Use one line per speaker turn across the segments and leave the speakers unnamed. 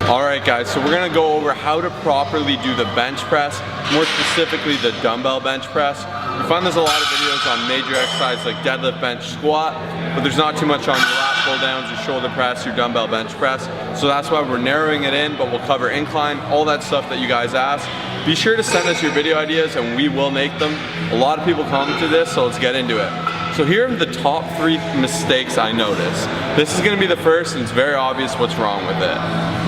Alright guys, so we're going to go over how to properly do the bench press, more specifically the dumbbell bench press. You find there's a lot of videos on major exercises like deadlift, bench, squat, but there's not too much on your lat pull downs, your shoulder press, your dumbbell bench press. So that's why we're narrowing it in, but we'll cover incline, all that stuff that you guys ask. Be sure to send us your video ideas and we will make them. A lot of people commented this, so let's get into it. So here are the top 3 mistakes I notice. This is going to be the first, and it's very obvious what's wrong with it.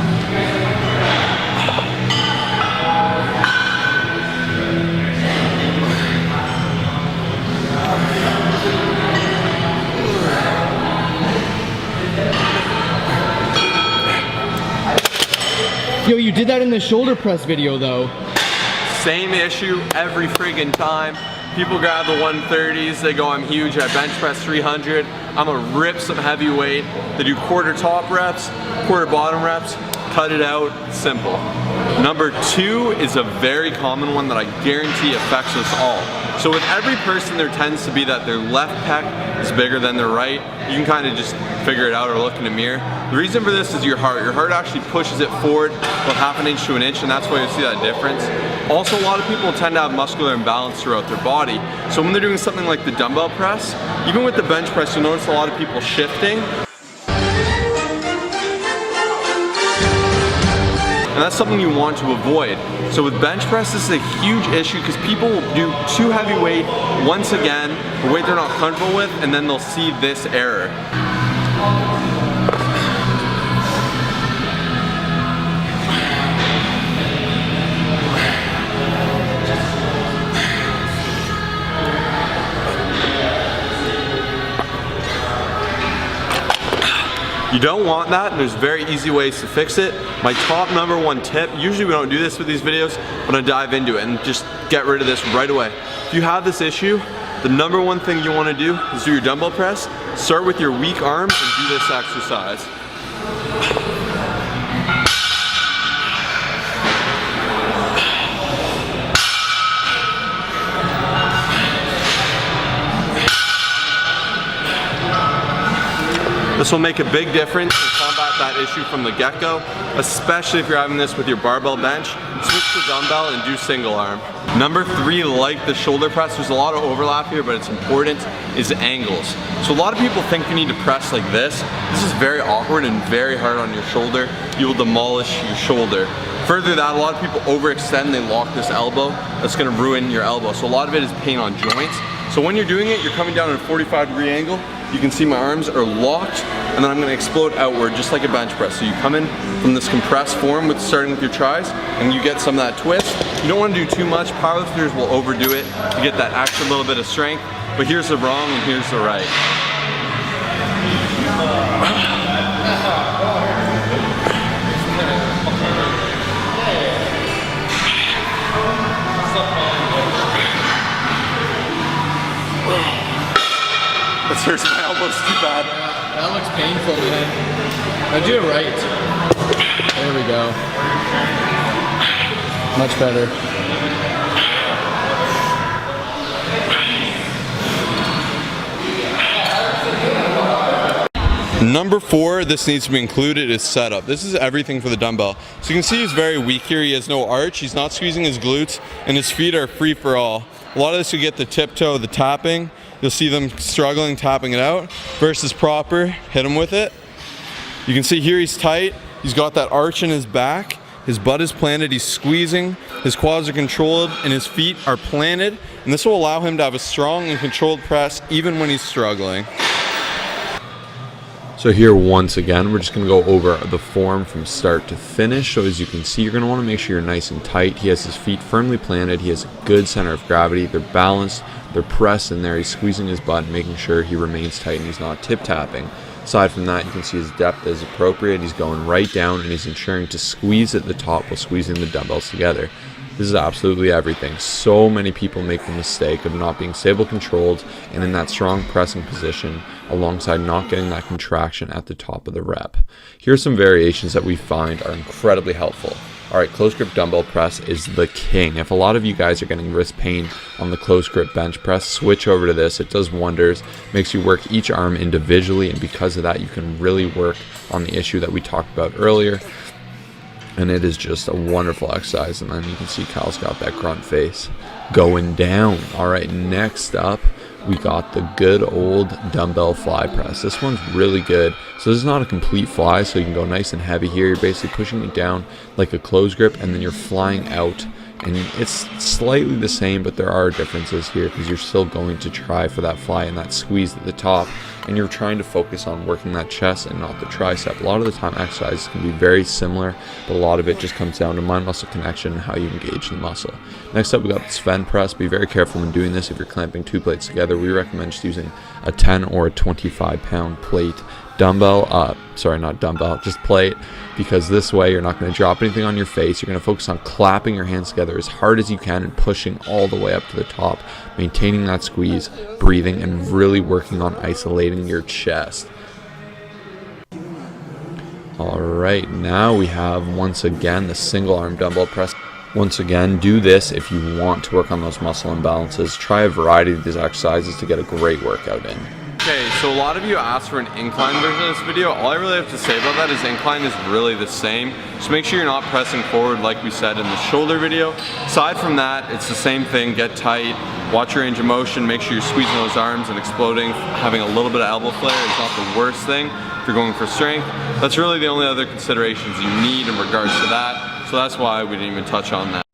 Yo, you did that in the shoulder press video though.
Same issue every friggin' time. People grab the 130s, they go, I'm huge, I bench press 300, I'm gonna rip some heavy weight. They do quarter top reps, quarter bottom reps, cut it out, simple. Number 2 is a very common one that I guarantee affects us all. So with every person, there tends to be that their left pec is bigger than their right. You can kind of just figure it out or look in a mirror. The reason for this is your heart. Your heart actually pushes it forward about ½ inch to an inch, and that's why you see that difference. Also, a lot of people tend to have muscular imbalance throughout their body. So when they're doing something like the dumbbell press, even with the bench press, you'll notice a lot of people shifting. And that's something you want to avoid. So with bench press, this is a huge issue because people will do too heavy weight once again, a weight they're not comfortable with, and then they'll see this error. You don't want that, and there's very easy ways to fix it. My top number 1 tip, usually we don't do this with these videos, but I'm gonna dive into it and just get rid of this right away. If you have this issue, the number 1 thing you wanna do is do your dumbbell press. Start with your weak arms and do this exercise. This will make a big difference and combat that issue from the get-go, especially if you're having this with your barbell bench. Switch to dumbbell and do single arm. Number 3, like the shoulder press, there's a lot of overlap here, but it's important, is angles. So a lot of people think you need to press like this. This is very awkward and very hard on your shoulder. You will demolish your shoulder. Further that, a lot of people overextend, they lock this elbow. That's gonna ruin your elbow. So a lot of it is pain on joints. So when you're doing it, you're coming down at a 45-degree angle. You can see my arms are locked, and then I'm gonna explode outward just like a bench press. So you come in from this compressed form starting with your tris, and you get some of that twist. You don't wanna do too much. Powerlifters will overdo it to get that extra little bit of strength, but here's the wrong and here's the right. This hurts my elbows too bad.
That looks painful, man. Now do it right. There we go. Much better.
Number 4, this needs to be included, is setup. This is everything for the dumbbell. So you can see he's very weak here. He has no arch. He's not squeezing his glutes, and his feet are free for all. A lot of this you get the tiptoe, the tapping. You'll see them struggling, tapping it out, versus proper, hit him with it. You can see here he's tight, he's got that arch in his back, his butt is planted, he's squeezing, his quads are controlled, and his feet are planted, and this will allow him to have a strong and controlled press even when he's struggling. So here, once again, we're just going to go over the form from start to finish. So as you can see, you're going to want to make sure you're nice and tight. He has his feet firmly planted. He has a good center of gravity. They're balanced. They're pressed in there. He's squeezing his butt, making sure he remains tight and he's not tip-tapping. Aside from that, you can see his depth is appropriate. He's going right down, and he's ensuring to squeeze at the top while squeezing the dumbbells together. This is absolutely everything. So many people make the mistake of not being stable controlled and in that strong pressing position alongside not getting that contraction at the top of the rep. Here are some variations that we find are incredibly helpful. Alright, close grip dumbbell press is the king. If a lot of you guys are getting wrist pain on the close grip bench press, switch over to this. It does wonders, makes you work each arm individually, and because of that you can really work on the issue that we talked about earlier. And it is just a wonderful exercise. And then you can see Kyle's got that grunt face going down. All right, next up, we got the good old dumbbell fly press. This one's really good. So this is not a complete fly, so you can go nice and heavy here. You're basically pushing it down like a close grip, and then you're flying out. And it's slightly the same, but there are differences here because you're still going to try for that fly and that squeeze at the top, and you're trying to focus on working that chest and not the tricep. A lot of the time exercises can be very similar, but a lot of it just comes down to mind muscle connection and how you engage the muscle. Next up, we got the Sven press. Be very careful when doing this. If you're clamping 2 plates together, we recommend just using a 10 or a 25 pound plate dumbbell, sorry, not dumbbell, just plate, because this way you're not going to drop anything on your face. You're going to focus on clapping your hands together as hard as you can and pushing all the way up to the top, maintaining that squeeze, breathing, and really working on isolating your chest. All right, now we have once again the single arm dumbbell press. Once again, do this if you want to work on those muscle imbalances. Try a variety of these exercises to get a great workout in.
Okay, so a lot of you asked for an incline version of this video. All I really have to say about that is incline is really the same. Just make sure you're not pressing forward like we said in the shoulder video. Aside from that, it's the same thing. Get tight, watch your range of motion, make sure you're squeezing those arms and exploding. Having a little bit of elbow flare is not the worst thing if you're going for strength. That's really the only other considerations you need in regards to that. So that's why we didn't even touch on that.